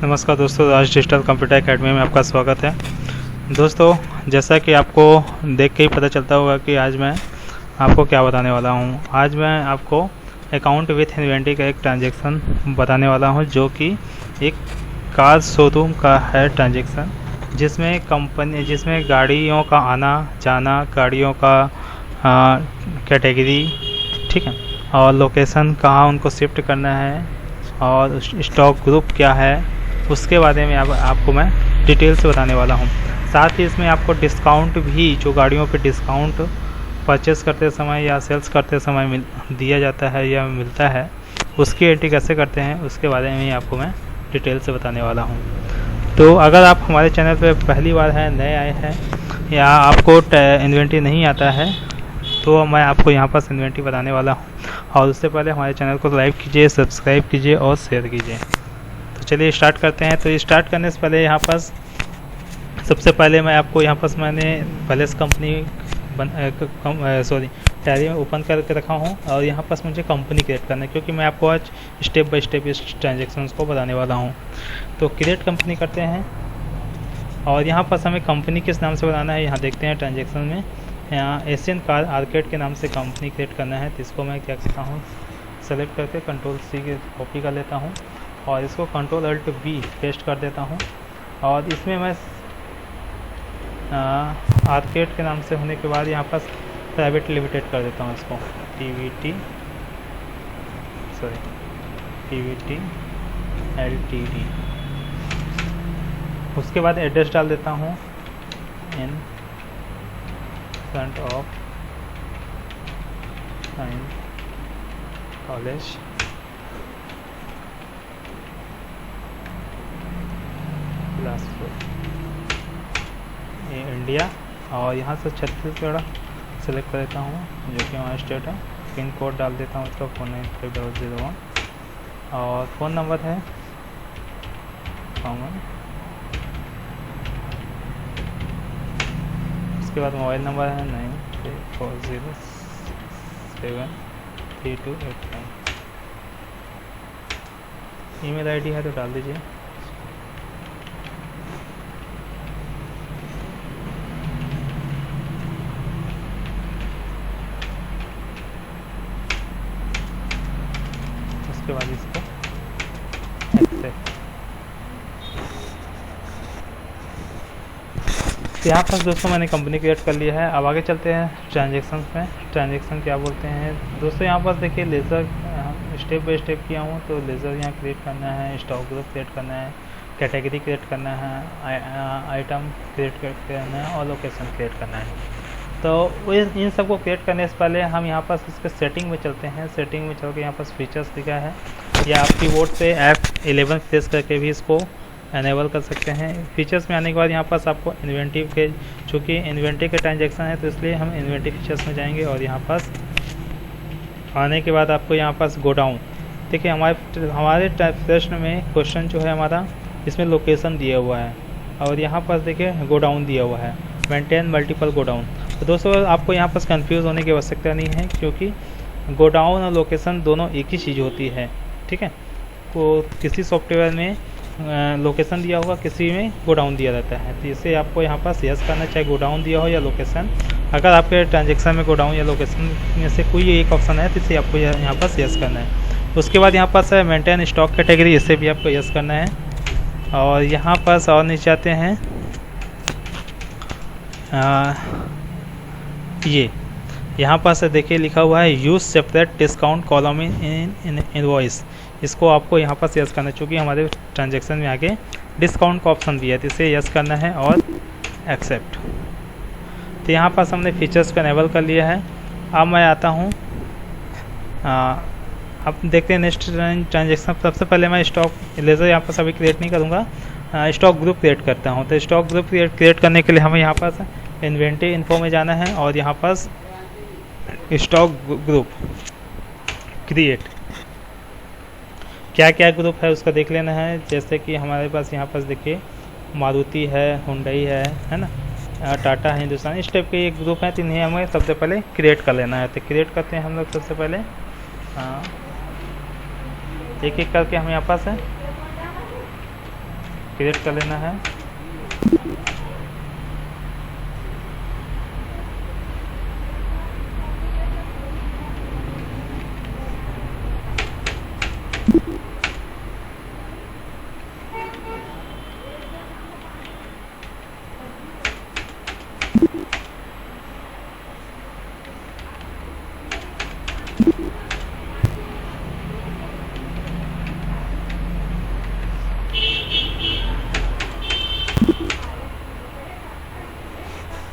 नमस्कार दोस्तों, राज digital computer academy में आपका स्वागत है। दोस्तों, जैसा कि आपको देख के ही पता चलता होगा कि आज मैं आपको क्या बताने वाला हूं। आज मैं आपको अकाउंट विथ इन्वेंटरी का एक ट्रांजैक्शन बताने वाला हूं, जो कि एक कार शोरूम का है ट्रांजैक्शन, जिसमें गाड़ियों का आना जाना, गाड़ियों का कैटेगरी, ठीक है, और लोकेशन कहाँ उनको शिफ्ट करना है और स्टॉक ग्रुप क्या है, उसके बारे में आपको मैं डिटेल से बताने वाला हूं। साथ ही इसमें आपको डिस्काउंट भी, जो गाड़ियों पे डिस्काउंट परचेस करते समय या सेल्स करते समय दिया जाता है या मिलता है, उसकी एंट्री कैसे करते हैं उसके बारे में आपको मैं डिटेल से बताने वाला हूं। तो अगर आप हमारे चैनल पे पहली बार हैं, नए आए हैं, या आपको इन्वेंटरी नहीं आता है, तो मैं आपको यहाँ पर इन्वेंटरी बताने वाला हूँ। और उससे पहले हमारे चैनल को लाइक कीजिए, सब्सक्राइब कीजिए और शेयर कीजिए। तो चलिए स्टार्ट करते हैं। तो स्टार्ट करने से पहले यहाँ पर सबसे पहले मैं आपको यहाँ पर मैंने प्लेस कंपनी टैली में ओपन करके रखा हूँ, और यहाँ पर मुझे कंपनी क्रिएट करना है, क्योंकि मैं आपको आज स्टेप बाय स्टेप इस ट्रांजेक्शन्स को बताने वाला हूँ। तो क्रिएट कंपनी करते हैं, और यहाँ पर हमें कंपनी किस नाम से बनाना है यहाँ देखते हैं। ट्रांजेक्शन में यहाँ एशियन कार आर्केड के नाम से कंपनी क्रिएट करना है। तो इसको मैं क्या करता हूँ, सेलेक्ट करके Ctrl+C की कॉपी कर लेता हूँ, और इसको Ctrl+Alt+V पेस्ट कर देता हूँ। और इसमें मैं आर्केड के नाम से होने के बाद यहाँ पर प्राइवेट लिमिटेड कर देता हूँ इसको, PVT LTD। उसके बाद एड्रेस डाल देता हूँ in front of college Bilaspur, ये इंडिया, और यहाँ से छत्तीसगढ़ सेलेक्ट कर देता हूँ, जो कि हमारा स्टेट है। पिन कोड डाल देता हूँ इसका 495001, और फ़ोन नंबर है कॉमन। उसके बाद मोबाइल नंबर है 93407328। ईमेल आईडी है तो डाल दीजिए। उसके बाद इसको एक्सेप्ट। यहाँ पर दोस्तों मैंने कंपनी क्रिएट कर लिया है। अब आगे चलते हैं ट्रांजेक्शन में। ट्रांजेक्शन क्या बोलते हैं दोस्तों, यहाँ पर देखिए लेज़र स्टेप बाय स्टेप किया हूँ। तो लेज़र यहाँ क्रिएट करना है, स्टॉक ग्रुप क्रिएट करना है, कैटेगरी क्रिएट करना है, आइटम क्रिएट करना है, और लोकेशन क्रिएट करना है। तो इन सबको क्रिएट करने से पहले हम यहाँ पर इसके सेटिंग में चलते हैं। सेटिंग में चल के यहाँ पर फीचर्स दिखा है, या आप कीबोर्ड से F11 प्रेस करके भी इसको एनेबल कर सकते हैं। फीचर्स में आने के बाद यहाँ पास आपको इन्वेंटरी के, चूँकि इन्वेंटरी के ट्रांजैक्शन है तो इसलिए हम इन्वेंटरी फीचर्स में जाएंगे, और यहाँ पास आने के बाद आपको यहाँ पास गोडाउन, देखिए हमारे प्रश्न में क्वेश्चन जो है हमारा, इसमें लोकेशन दिया हुआ है, और यहाँ पास देखिए गोडाउन दिया हुआ है, मेंटेन मल्टीपल गोडाउन। तो दोस्तों आपको यहाँ पास कंफ्यूज होने की आवश्यकता नहीं है, क्योंकि गोडाउन और लोकेशन दोनों एक ही चीज़ होती है, ठीक है। तो किसी सॉफ्टवेयर में लोकेशन दिया होगा, किसी में गोडाउन दिया रहता है। तो इसे आपको यहाँ पास यस करना, चाहे गोडाउन दिया हो या लोकेशन। अगर आपके ट्रांजैक्शन में गोडाउन या लोकेशन में से कोई एक ऑप्शन है तो इसे आपको यहाँ पास यस करना है। उसके बाद यहाँ पास है मेंटेन स्टॉक कैटेगरी, इसे भी आपको यस करना है। और यहाँ पास और नीचे आते हैं, ये यहाँ पास देखिए लिखा हुआ है use separate discount column in invoice. इसको आपको यहाँ पर यस करना है, चूँकि हमारे ट्रांजैक्शन में आगे डिस्काउंट का ऑप्शन दिया है, तो इसे यस करना है और एक्सेप्ट। तो यहाँ पास हमने फीचर्स को एनेबल कर लिया है। अब मैं आता हूँ, अब देखते हैं नेक्स्ट ट्रांजैक्शन। सबसे पहले मैं स्टॉक लेज़र यहाँ पर अभी क्रिएट नहीं करूँगा, स्टॉक ग्रुप क्रिएट करता हूँ। तो स्टॉक ग्रुप क्रिएट करने के लिए हमें यहाँ पास इन्वेंटरी इन्फो में जाना है, और यहाँ पास स्टॉक ग्रुप क्रिएट, क्या क्या ग्रुप है उसका देख लेना है। जैसे कि हमारे पास यहाँ पास देखिए मारुति है, हुंडई है ना, टाटा है, हिंदुस्तान, इस टाइप के एक ग्रुप है। तो इन्हें हमें सबसे पहले क्रिएट कर लेना है। तो क्रिएट करते हैं हम लोग सबसे पहले, एक एक करके हम यहाँ पास है क्रिएट कर लेना है।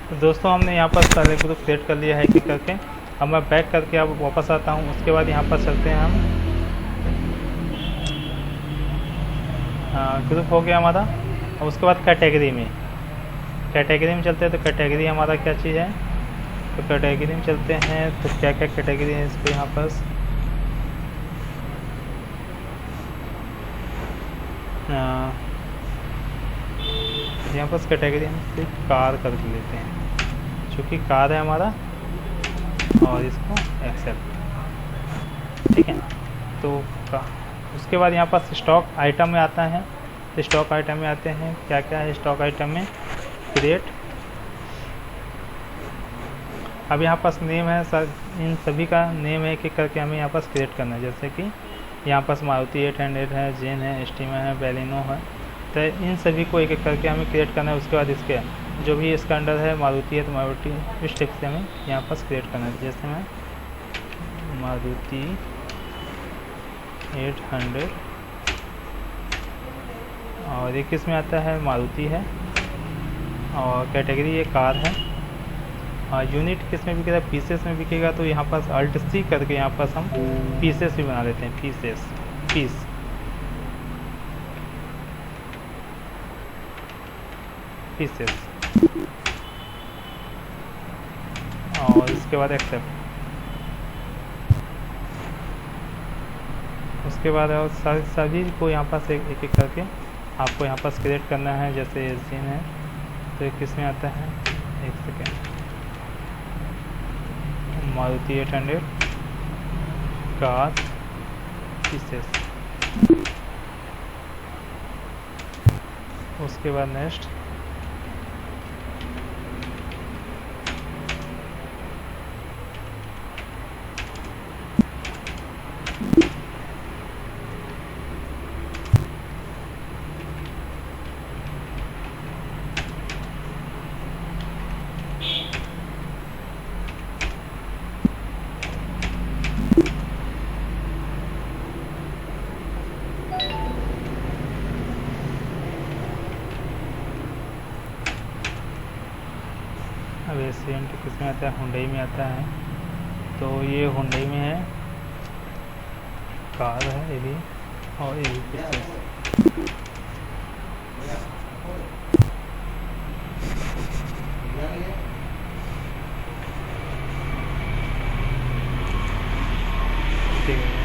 तो दोस्तों हमने यहाँ पर सारे ग्रुप क्रिएट कर लिया है एक एक करके। अब मैं बैक करके अब वापस आता हूँ। उसके बाद यहाँ पर चलते हैं हम, ग्रुप हो गया हमारा। और उसके बाद कैटेगरी में चलते हैं। तो कैटेगरी हमारा क्या चीज़ है, तो कैटेगरी में चलते हैं। तो क्या क्या कैटेगरी है इसको यहाँ पर कैटेगरी हम सिर्फ कार कर लेते हैं, चूँकि कार है हमारा, और इसको एक्सेप्ट, ठीक है। तो उसके बाद यहाँ पर स्टॉक आइटम में आता है। तो स्टॉक आइटम में आते हैं, क्या क्या है स्टॉक आइटम में, क्रिएट। अब यहाँ पास नेम है सर, इन सभी का नेम है कि करके हमें यहाँ पास क्रिएट करना है। जैसे कि यहाँ पास मारुति 800 है, जेन है, एस्टीमा है, बैलिनो है। तो इन सभी को एक एक करके हमें क्रिएट करना है। उसके बाद इसके जो भी इसका अंडर है मारुति है, तो मारुति इस टाइप से हमें यहाँ पास क्रिएट करना है। जैसे मैं मारुति 800, और ये किस में आता है, मारुति है, और कैटेगरी ये कार है। यूनिट किस में बिकेगा, पीसेस में बिकेगा। तो यहाँ पास अल्ट सी करके यहाँ पास हम पीसेस भी बना लेते हैं, पीस। और इसके बाद एक्सेप्ट। उसके बाद और सभी को यहाँ पास एक एक करके आपको यहाँ पास क्रिएट करना है। जैसे एसिन है, तो ये किस में आता है, एक सेकेंड, मारुति 800 कार पीसेस। उसके बाद नेक्स्ट, अब एशियन किस में आता है, हुंडई में आता है। तो ये हुंडई में है, कार है ये भी, और ये भी पीसेस। ठीक है,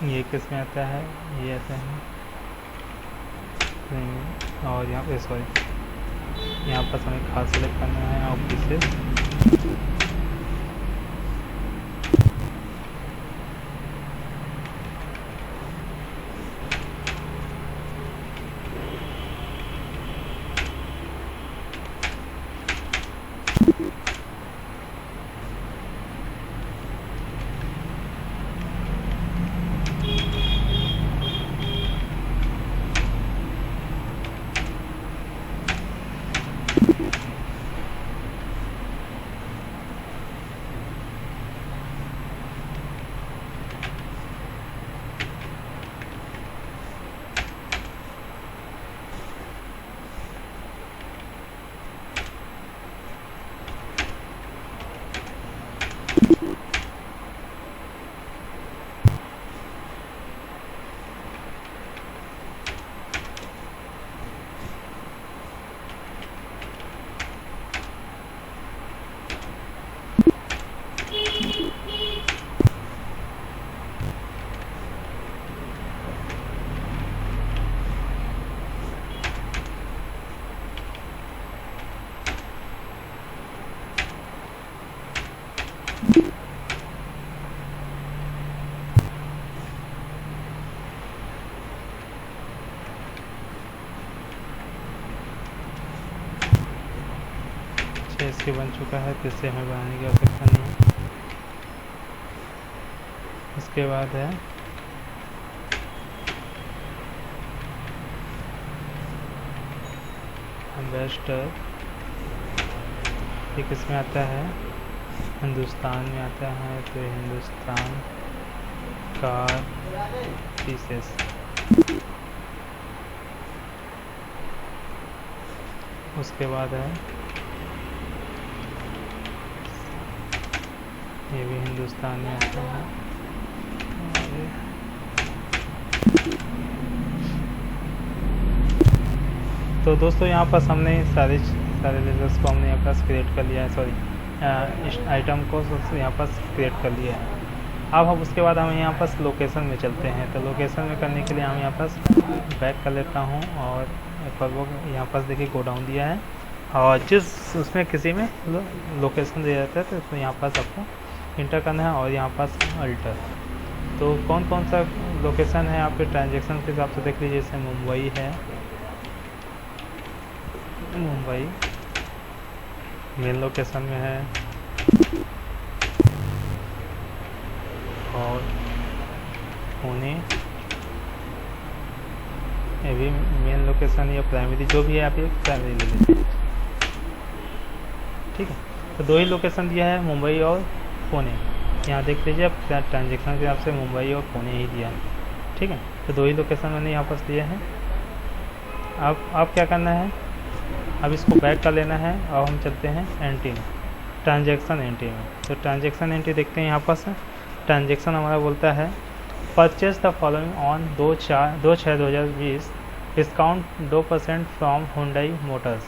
ये किस में आता है, ये ऐसे है। और यहाँ पे सॉरी, यहाँ पर हमें खास सेलेक्ट करना है और पीसेस। इसके बन चुका है, तो इससे हमें बनाने की आवश्यकता नहीं है। उसके बाद है एम्बेसडर, ये किस में आता है, हिंदुस्तान में आता है, तो हिंदुस्तान कार पीसेस। उसके बाद है ये भी हिंदुस्तान में आता है। तो दोस्तों यहाँ पास हमने सारे लेजर्स को हमने यहाँ पास क्रिएट कर लिया है, सॉरी इस आइटम को यहाँ पास क्रिएट कर लिया है। अब हम उसके बाद हम यहाँ पास लोकेशन में चलते हैं। तो लोकेशन में करने के लिए हम यहाँ पास बैक कर लेता हूँ और वो यहाँ पास देखिए गोडाउन दिया है, और जिस उसमें किसी में लोकेशन दिया जाता है तो उसमें यहाँ पास आपको इंटर करना है और यहाँ पास अल्टर। तो कौन कौन सा लोकेशन है आपके ट्रांजेक्शन के हिसाब से देख लीजिए। जैसे मुंबई है, मुंबई मेन लोकेशन में है, और पुणे ये भी मेन लोकेशन या प्राइमरी जो भी है आप ये प्राइमरी ले लीजिए, ठीक है। तो दो ही लोकेशन दिया है, मुंबई और पुणे। यहाँ देख लीजिए आप ट्रांजेक्शन के हिसाब से मुंबई और पुणे ही दिया है, ठीक है। तो दो ही लोकेशन मैंने यहाँ पास दिया है। अब क्या करना है, अब इसको बैक कर लेना है और हम चलते हैं एंट्री में, ट्रांजेक्शन एंट्री में। तो ट्रांजेक्शन एंट्री देखते हैं यहाँ पास ट्रांजेक्शन हमारा बोलता है purchase the following on 2/6/2020 discount 2% from Hyundai Motors,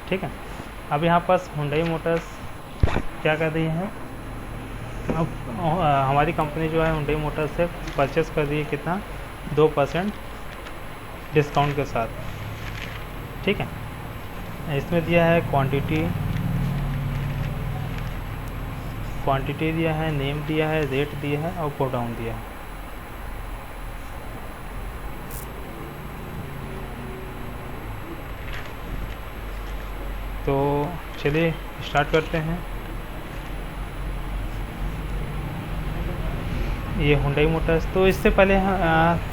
ठीक है। अब यहाँ पास हुंडई मोटर्स क्या कर रही है, अब हमारी कंपनी जो है हुंडई मोटर्स से परचेस कर रही है कितना, 2% डिस्काउंट के साथ, ठीक है। इसमें दिया है क्वांटिटी दिया है, नेम दिया है, रेट दिया है और गोडाउन दिया है। तो चलिए स्टार्ट करते हैं। ये हुंडई मोटर्स, तो इससे पहले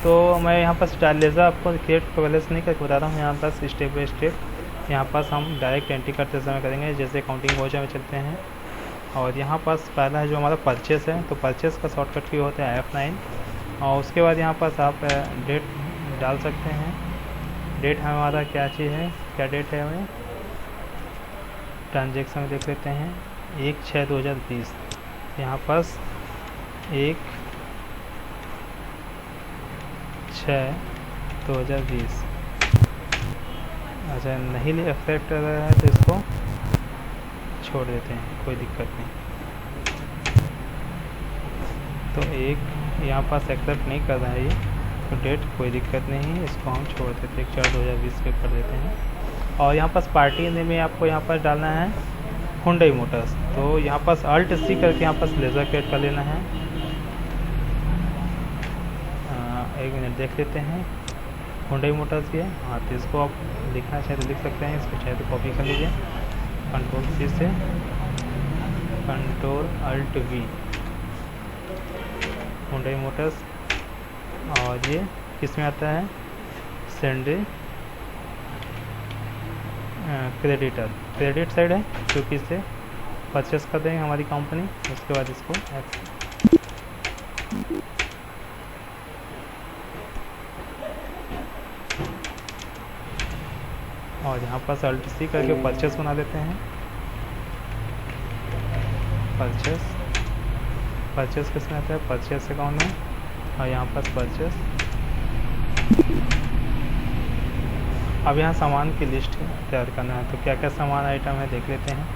तो मैं यहाँ पास लेज़र आपको क्रिएट पहले से नहीं करके बता रहा हूँ। यहाँ पास स्टेप बाय स्टेप यहाँ पास हम डायरेक्ट एंट्री करते समय करेंगे। जैसे काउंटिंग वाउचर में चलते हैं और यहाँ पास पहला है जो हमारा परचेस है, तो परचेस का शॉर्टकट की होता है F9, और उसके बाद यहाँ पास आप डेट डाल सकते हैं। डेट हमारा क्या चीज़ है, क्या डेट है, हमें ट्रांजेक्शन में देख लेते हैं 1/6/2020। यहाँ पास 1/6/2020। अच्छा नहीं एक्सेप्ट कर रहा है तो इसको छोड़ देते हैं, कोई दिक्कत नहीं। तो एक यहाँ पास एक्सेप्ट नहीं कर रहा है ये, तो डेट कोई दिक्कत नहीं है, इसको हम छोड़ देते हैं 1/4/2020 पे कर देते हैं। और यहाँ पास पार्टी में आपको यहाँ पास डालना है हुंडई मोटर्स, तो यहाँ पास अल्ट सी करके यहाँ पास लेज़र क्रिएट कर लेना है। एक मिनट देख लेते हैं हुंडई मोटर्स की है, हाँ तो इसको आप लिखना चाहे तो लिख सकते हैं, इसको चाहे तो कॉपी कर लीजिए कंट्रोल C से, control alt V, Hyundai Motors. और ये किस में आता है, सेंडरी क्रेडिट साइड है, क्योंकि इससे परचेस कर देंगे हमारी कंपनी। उसके बाद इसको और यहाँ पास अल्ट C करके परचेस बना देते हैं। परचेस किस में आता है, परचेस अकाउंट में, और यहाँ पास परचेस। अब यहाँ सामान की लिस्ट तैयार करना है, तो क्या क्या सामान आइटम है देख लेते हैं।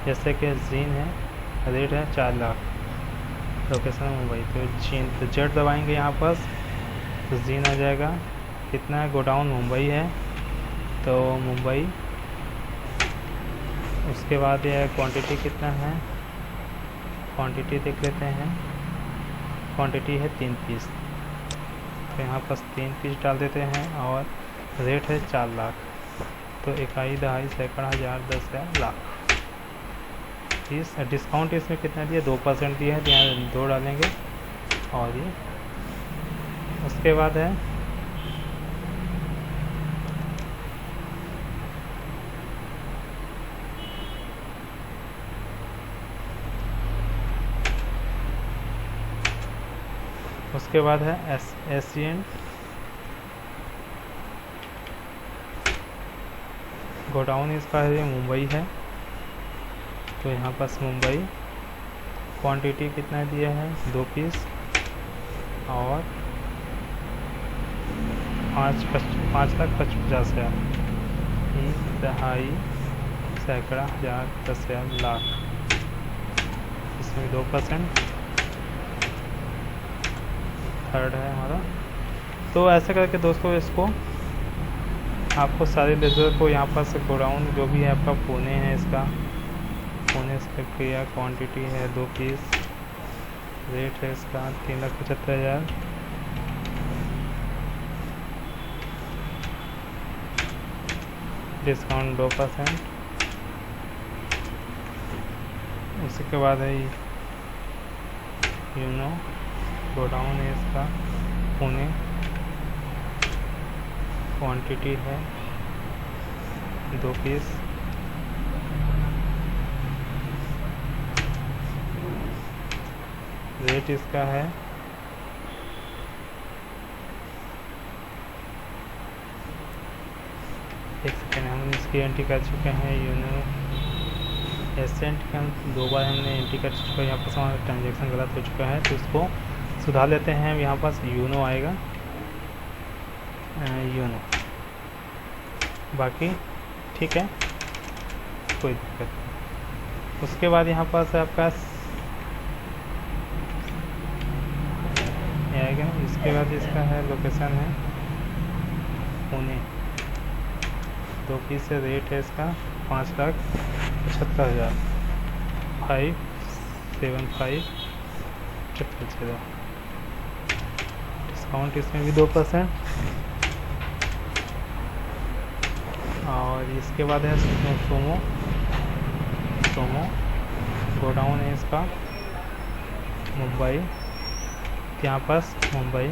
जैसे कि जीन है, रेट है 4 लाख, लोकेशन मुंबई, तो जीन, तो जेड दबाएंगे यहाँ पास तो जीन आ जाएगा। कितना है, गोडाउन मुंबई है तो मुंबई। उसके बाद ये क्वांटिटी कितना है, क्वांटिटी देख लेते हैं, क्वांटिटी है 3 पीस, तो यहाँ पास 3 पीस डाल देते हैं। और रेट है 4 लाख, तो इकाई, दहाई, सैकड़ा, हज़ार, 10,000, लाख, 30। डिस्काउंट इसमें कितना दिया, 2% दिया है, तो यहाँ 2 डालेंगे। और ये उसके बाद है एशियन गोडाउन इसका है, मुंबई है, तो यहाँ पास मुंबई। क्वांटिटी कितना दिया है, 2 पीस और 5,50,000। 1/2 सैकड़ा, हज़ार, 10,000, लाख। इसमें 2%। थर्ड है हमारा। तो ऐसे करके दोस्तों इसको आपको सारे लेज़र को यहाँ पर से गोडाउन जो भी है आपका पुणे है, इसका पुणे से किया। क्वांटिटी है 2 पीस। रेट है इसका 3,75,000। डिस्काउंट 2%। उसके बाद है यूनो गोडाउन है इसका पुणे। क्वांटिटी है 2 पीस। रेट इसका है 1 सेकेंड, हम इसकी एंट्री कर चुके हैं। यूनो एसेंट का 2 बार हमने एंट्री कर चुका है। यहाँ पर हमारा ट्रांजेक्शन गलत हो चुका है, तो इसको सुधार लेते हैं। यहाँ पास यूनो आएगा, यूनो, बाकी ठीक है, कोई दिक्कत नहीं। उसके बाद यहाँ पास आपका आएगा। इसके बाद इसका है लोकेशन है पुणे। 2 पीस से रेट है इसका 5,75,000। 575 000। डिस्काउंट इसमें भी 2%। और इसके बाद है सोमो गोडाउन है इसका मुंबई। यहाँ पास मुंबई।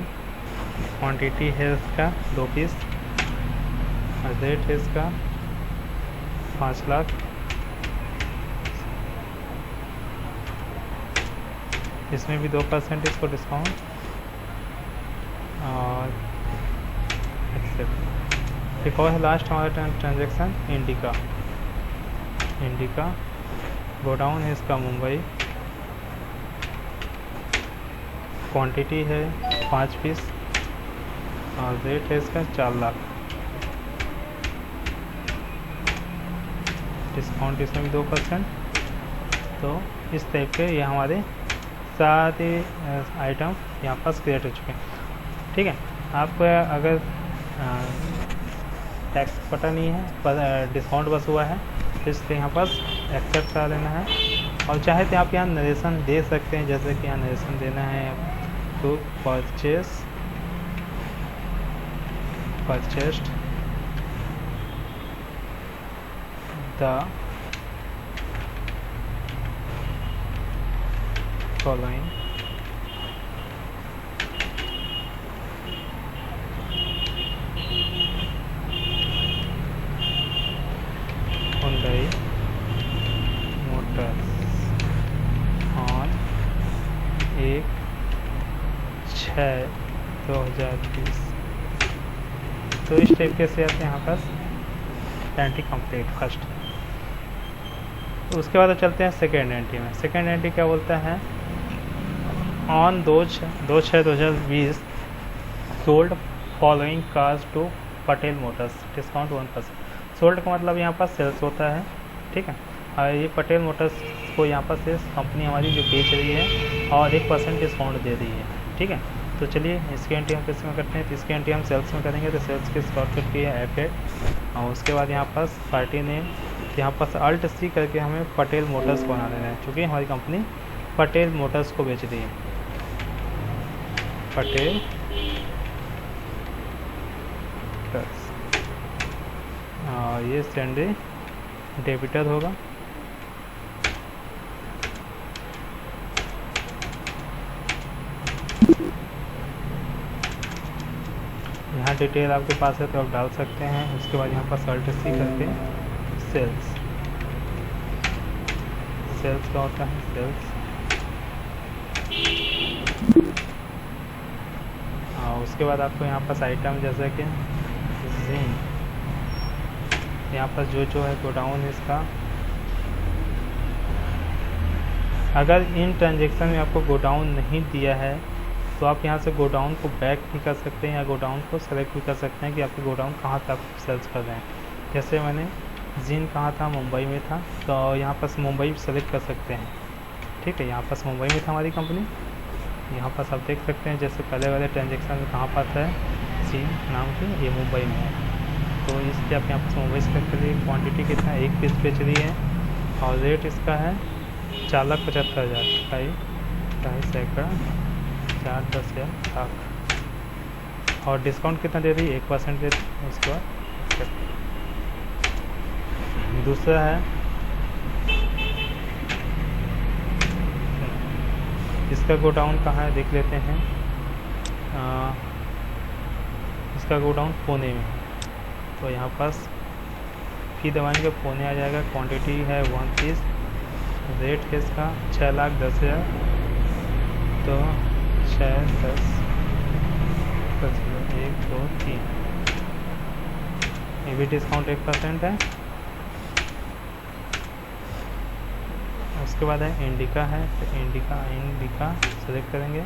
क्वांटिटी है इसका 2 पीस। रेट है इसका 5 लाख। इसमें भी 2% इसको डिस्काउंट और एक्सेप्ट। एक और है लास्ट हमारा ट्रांजेक्शन इंडिका गोडाउन है इसका मुंबई। क्वांटिटी है 5 पीस और रेट है इसका 4 लाख। डिस्काउंट इसमें भी 2%। तो इस टाइप के ये हमारे सारे आइटम यहाँ पास क्रिएट हो चुके हैं। ठीक है, आप अगर टैक्स पता नहीं है पर डिस्काउंट बस हुआ है तो इसलिए यहाँ पास एक्सेप्ट करा लेना है। और चाहे तो आप यहाँ नरेशन दे सकते हैं, जैसे कि यहाँ नरेशन देना है तो purchased the following Hyundai Motors on 1/6/2020। तो इस तरीके से आते हैं यहाँ पास एंट्री कंप्लीट फर्स्ट। तो उसके बाद चलते हैं सेकेंड एंट्री में। सेकेंड एंट्री क्या बोलता है, on 2/6/2020 sold following cars to Patel Motors, discount 1%। Sold का मतलब यहाँ पास सेल्स होता है, ठीक है। और ये पटेल मोटर्स को यहाँ पर से कंपनी हमारी जो बेच रही है और 1% डिस्काउंट दे रही है, ठीक है। तो चलिए इसकी एंट्री हम किस में करते हैं, तो इसकी एंट्री हम सेल्स में करेंगे। तो सेल्स की शॉर्टकट की है F8 और उसके बाद यहाँ पास पार्टी नेम, यहाँ पास Alt C करके हमें पटेल मोटर्स को बना देना है, क्योंकि हमारी कंपनी पटेल मोटर्स को बेच रही है। पटेल मोटर्स और ये सैंडे डेबिटर होगा यहाँ डिटेल आपके पास है तो आप डाल सकते हैं। उसके बाद यहाँ पर Alt C करके सेल्स का होता है सेल्स। हाँ, उसके बाद आपको यहाँ पास आइटम जैसे कि जीन, यहाँ पर जो है गोडाउन इसका, अगर इन ट्रांजेक्शन में आपको गोडाउन नहीं दिया है तो आप यहाँ से गोडाउन को बैक भी कर सकते हैं या गोडाउन को सेलेक्ट भी कर सकते हैं कि आपके गोडाउन कहाँ से आप सेल्स कर रहे हैं। जैसे मैंने जीन कहाँ था, मुंबई में था, तो यहाँ पास मुंबई सेलेक्ट कर सकते हैं। ठीक है, यहाँ पास मुंबई में था हमारी कंपनी, यहाँ पास आप देख सकते हैं जैसे पहले वाले ट्रांजेक्शन में कहाँ पास है जीन नाम की, ये मुंबई में है। तो इसलिए आप यहाँ पास मुंबई सेलेक्ट करिए। क्वान्टिटी कितना, 1 पीस बेच रही है और रेट इसका है 4,75,000, 2.5 सैकड़ा 4-10,000 लाख। और डिस्काउंट कितना दे रही है, 1% दे रही है। उसके बाद दूसरा है इसका गोडाउन कहाँ है देख लेते हैं। इसका गोडाउन पुणे में है, तो यहाँ पास फी दबाएंगे, पुणे आ जाएगा। क्वांटिटी है 1 पीस, रेट है इसका 6,10,000, तो 6, 10, 1, 2, 3, ये भी डिस्काउंट 1% है। उसके बाद है इंडिका है, तो इंडिका सेलेक्ट करेंगे।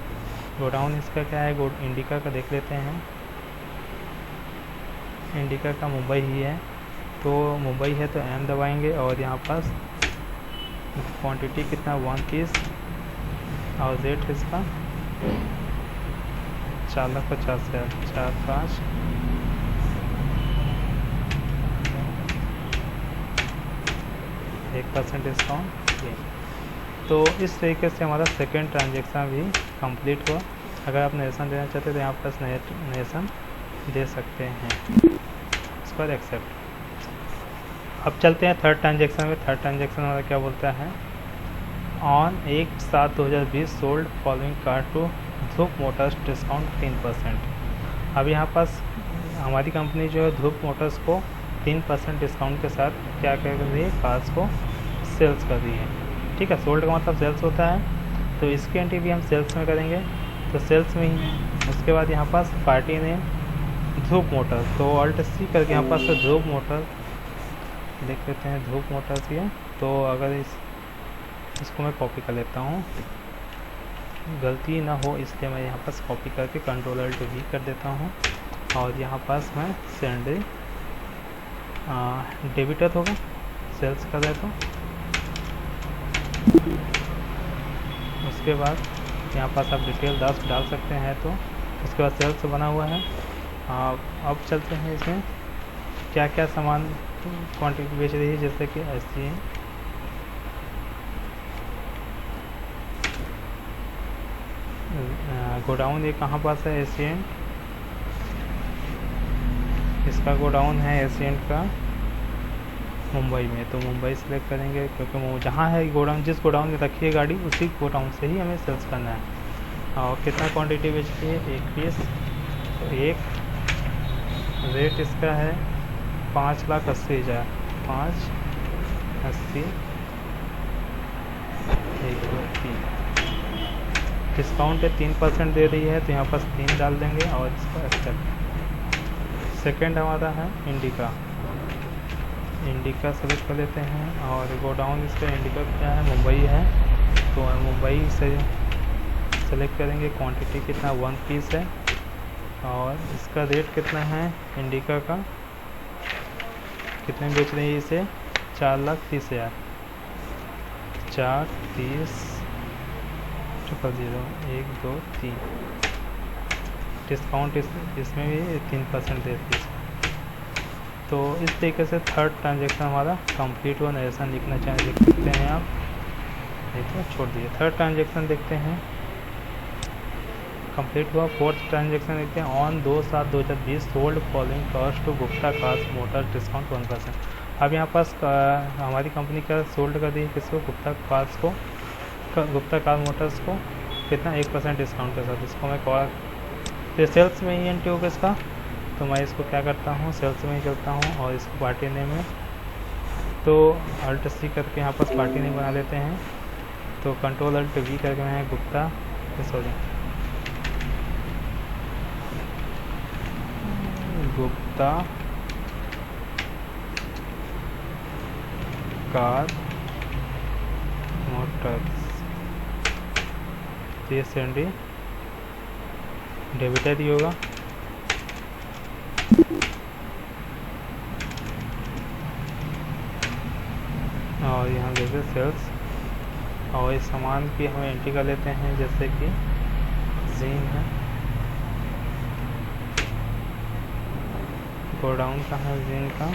गोडाउन इसका क्या है, इंडिका का देख लेते हैं। इंडिका का मुंबई ही है, तो मुंबई है तो M दबाएंगे और यहाँ पास क्वांटिटी कितना 1 पीस और रेट इसका 4,50,000, 4, 5, एक % डिस्काउंट। तो इस तरीके से हमारा सेकेंड ट्रांजेक्शन भी कंप्लीट हुआ। अगर आप नेशन देना चाहते हैं तो यहाँ पर नेशन दे सकते हैं, इस पर एक्सेप्ट। अब चलते हैं थर्ड ट्रांजेक्शन में। थर्ड ट्रांजेक्शन हमारा क्या बोलता है, on 1/7/2020 sold following car to Dhruv Motors discount 3%। अब यहाँ पास हमारी कंपनी जो है ध्रुव मोटर्स को 3% डिस्काउंट के साथ क्या कर रही है, कार्स को सेल्स कर रही है। ठीक है, सोल्ड का मतलब सेल्स होता है, तो इसकी एंट्री भी हम सेल्स में करेंगे, तो सेल्स में ही। उसके बाद यहाँ पास पार्टी नेम ध्रुव मोटर, तो Alt C करके यहाँ पास ध्रुव मोटर देख लेते हैं। ध्रुव मोटर्स ही है, तो अगर इसको मैं कॉपी कर लेता हूँ, गलती ना हो इसलिए मैं यहाँ पास कॉपी करके Ctrl Alt V कर देता हूँ और यहाँ पास मैं सेंड डेबिटर होगा, सेल्स कर देता हूँ। उसके बाद यहाँ पास आप डिटेल डाल सकते हैं, तो उसके बाद सेल्स बना हुआ है। अब चलते हैं इसमें क्या क्या सामान क्वांटिटी बेच रही है, जैसे कि SC गोडाउन, ये कहाँ पास है एशियन, इसका गोडाउन है एशियन का मुंबई में, तो मुंबई सेलेक्ट करेंगे क्योंकि वो जहाँ है गोडाउन, जिस गोडाउन में रखी है गाड़ी उसी गोडाउन से ही हमें सेल्स करना है। और कितना क्वांटिटी बेचती है, 1 पीस, तो 1, रेट इसका है 5,80,000, 5,80, 1, 2, 3, डिस्काउंट है 3% दे रही है, तो यहाँ पास 3 डाल देंगे और इसको एक्सेप्ट। सेकेंड हमारा है इंडिका सेलेक्ट कर लेते हैं और गोडाउन इसका इंडिका क्या है, मुंबई है, तो मुंबई से सेलेक्ट करेंगे। क्वांटिटी कितना 1 पीस है और इसका रेट कितना है, इंडिका का कितने बेच रही है इसे, 4,30,000, 4,30,000, 1, 2, 3, डिस्काउंट इसमें भी 3% देती है। तो इस तरीके से थर्ड ट्रांजेक्शन हमारा कंप्लीट हुआ। नेशन लिखना चाहें लिख सकते हैं आप, नहीं तो छोड़ दीजिए। थर्ड ट्रांजेक्शन देखते हैं, कंप्लीट हुआ। फोर्थ ट्रांजेक्शन देखते हैं, on 2/7/2020 sold following cars to Gupta Cars Motors discount 1%। अब यहाँ पास हमारी कंपनी का सोल्ड कर दी है किसको, गुप्ता कार्स को, गुप्ता कार मोटर्स को कितना 1% डिस्काउंट के साथ। इसको मैं सेल्स में ही एंट्री होगा इसका, तो मैं इसको क्या करता हूँ, सेल्स में ही चलता हूँ और इसको पार्टी नेम में, तो अल्ट सी करके यहाँ पास पार्टी नेम बना लेते हैं। तो कंट्रोल अल्ट वी करके मैं Gupta, sorry Gupta car motors, CSND debtor ही होगा। और यहाँ देखिए सेल्स, और इस सामान की हम एंट्री कर लेते हैं, जैसे कि जीन है, गोडाउन का है जीन का,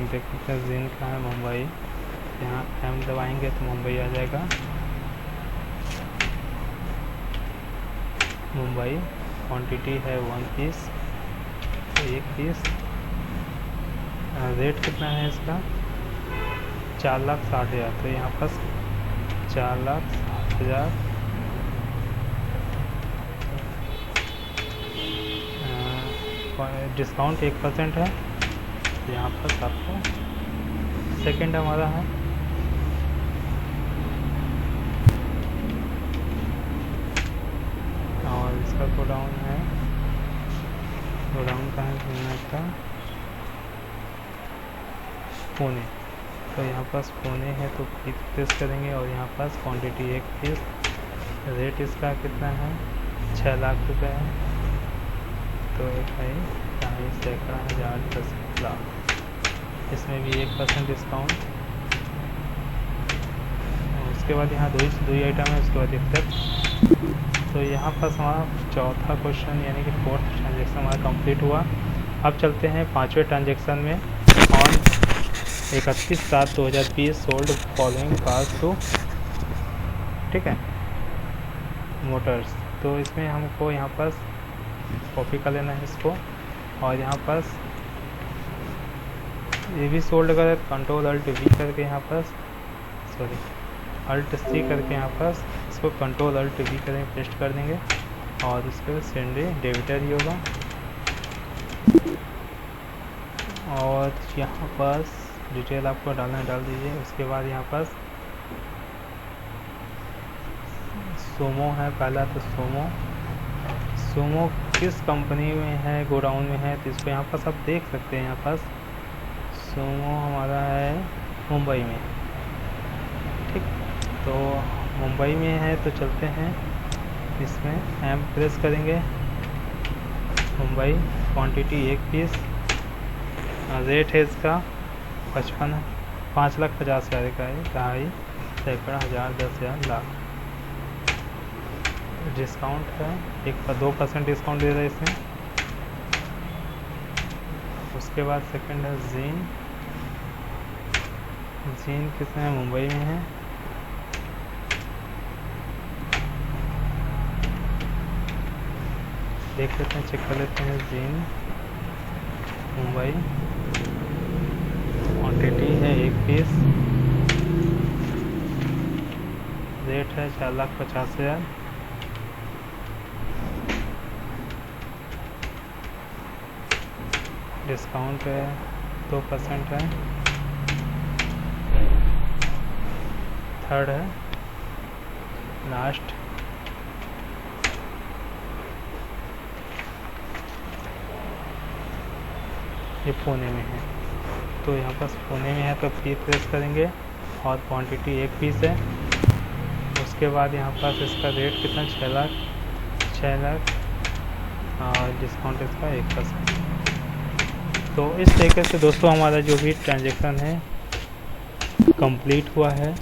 देख सकते हैं जीन का है मुंबई। यहाँ M दबाएंगे तो मुंबई आ जाएगा, मुंबई। क्वांटिटी है 1 पीस, 1 पीस। रेट कितना है इसका, 4,60,000। तो यहाँ पर 4,60,000 डिस्काउंट 1% है। तो यहाँ पर आपको सेकंड हमारा है, और इसका गोडाउन है, गोडाउन का है का पुणे। तो यहाँ पास पुणे है तो प्रेस करेंगे, और यहाँ पास क्वांटिटी 1 पीस। रेट इसका कितना है, 6 लाख रुपए है। तो एक है 40 सैकड़ा 1000 10 लाख, इसमें भी 1% डिस्काउंट। उसके बाद यहाँ दो ही आइटम है, उसके बाद एक्सेप्ट। तो यहाँ पर हमारा चौथा क्वेश्चन यानी कि 4th ट्रांजेक्शन हमारा कंप्लीट हुआ। अब चलते हैं 5वें ट्रांजेक्शन में। On 31/7/2020 sold following cars to, ठीक है, मोटर्स। तो इसमें हमको यहाँ पर कॉपी कर लेना है इसको, और यहाँ पर ये भी सोल्ड कर कंट्रोल अल्ट वी करके यहाँ पर, सॉरी अल्ट सी करके यहाँ पर इसको कंट्रोल अल्ट वी करेंगे, पेस्ट कर देंगे, और इसके सेंडे डेबिटर ही होगा। और यहाँ पर डिटेल आपको डालना डाल दीजिए। उसके बाद यहाँ पर सोमो है पहला, तो सोमो किस कंपनी में है, गोडाउन में है, तो इसको यहाँ पर सब देख सकते हैं। यहाँ पर सोमो हमारा है मुंबई में, ठीक। तो मुंबई में है तो चलते हैं इसमें, M प्रेस करेंगे, मुंबई। Quantity 1 piece. रेट है इसका 5,50,000 का है, 2.5 सैकड़ा 1000 10,000 लाख। डिस्काउंट है 2% डिस्काउंट दे रहा है इसमें। उसके बाद सेकंड है जीन कितने है, मुंबई में है। देख लेते हैं, चेक कर लेते हैं। जीन मुंबई, क्वांटिटी है 1 पीस। रेट है 4,50,000। डिस्काउंट है 2% है। थर्ड है लास्ट, ये पुणे में है। तो यहाँ पर पुणे में है तो P प्रेस करेंगे, और क्वांटिटी 1 पीस है। उसके बाद यहाँ पर इसका रेट कितना, 6 लाख, और डिस्काउंट इसका 1%। तो इस तरीके से दोस्तों हमारा जो भी ट्रांजेक्शन है कंप्लीट हुआ है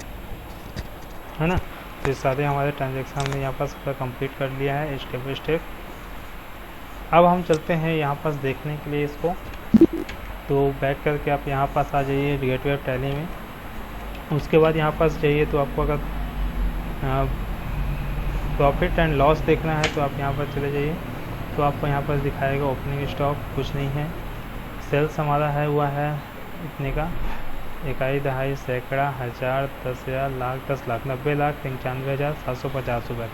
ना। तो ये सारे हमारे ट्रांजेक्शन हमने यहाँ पास पूरा कंप्लीट कर लिया है स्टेप बाय स्टेप। अब हम चलते हैं यहाँ पास देखने के लिए इसको। तो बैक करके आप यहाँ पास आ जाइए गेटवे ऑफ टैली में। उसके बाद यहाँ पास जाइए तो आपको अगर प्रॉफिट एंड लॉस देखना है तो आप यहाँ पर चले जाइए। तो आपको यहाँ पर दिखाएगा ओपनिंग स्टॉक कुछ नहीं है, सेल्स हमारा है हुआ है इतने का, इकाई, दहाई, सैकड़ा, हज़ार, 10,000, लाख, 10 लाख, 90 लाख 95,750 रुपये।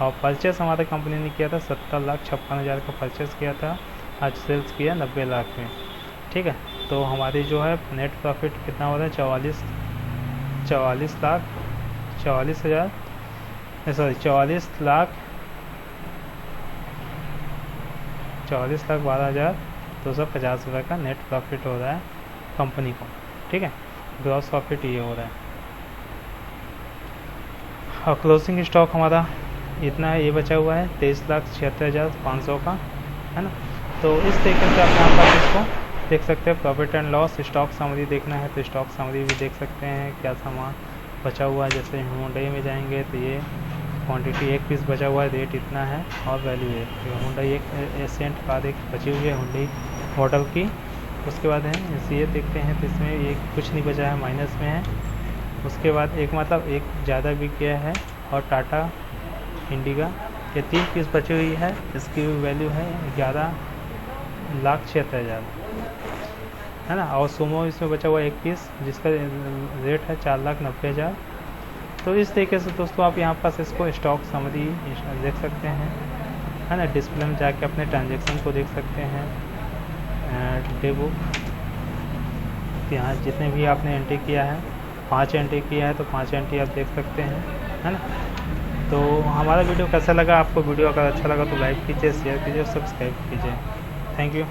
और परचेस हमारे कंपनी ने किया था 70,56,000 का परचेस किया था। आज सेल्स किया 90 लाख में। ठीक है, तो हमारी जो है नेट प्रॉफिट कितना हो रहा है 44 लाख 44,000 सॉरी 44,12,250 रुपये का नेट प्रॉफिट हो रहा है कंपनी को। ठीक है, ग्रॉस प्रॉफिट ये हो रहा है। और क्लोजिंग स्टॉक हमारा इतना है, ये बचा हुआ है 23,76,500 का, है ना। तो इस तरीके से आप यहाँ पर इसको देख सकते हैं। Profit and loss, stock summary देखना है तो स्टॉक समरी भी देख सकते हैं, क्या सामान बचा हुआ है। जैसे हुंडई में जाएंगे तो ये क्वांटिटी 1 पीस बचा हुआ है, रेट इतना है और वैल्यू है। हुंडई एक एसेंट कार एक बची हुई है हुंडई मॉडल की। उसके बाद है ये देखते हैं तो इसमें एक कुछ नहीं बचा है, माइनस में है। उसके बाद एक मतलब एक ज़्यादा बिक गया है और टाटा इंडिका ये 3 पीस बची हुई है, इसकी वैल्यू है 11,76,000, है ना। और सुमो इसमें बचा हुआ 1 पीस जिसका रेट है 4,90,000। तो इस तरीके से दोस्तों आप यहाँ पास इसको स्टॉक समरी देख सकते हैं, है ना। डिस्प्ले में जाके अपने ट्रांजेक्शन को देख सकते हैं। डे बुक यहाँ जितने भी आपने एंट्री किया है, 5 एंट्री किया है तो 5 एंट्री आप देख सकते हैं, है ना। तो हमारा वीडियो कैसा लगा आपको? वीडियो अगर अच्छा लगा तो लाइक कीजिए, शेयर कीजिए, सब्सक्राइब कीजिए। Thank you.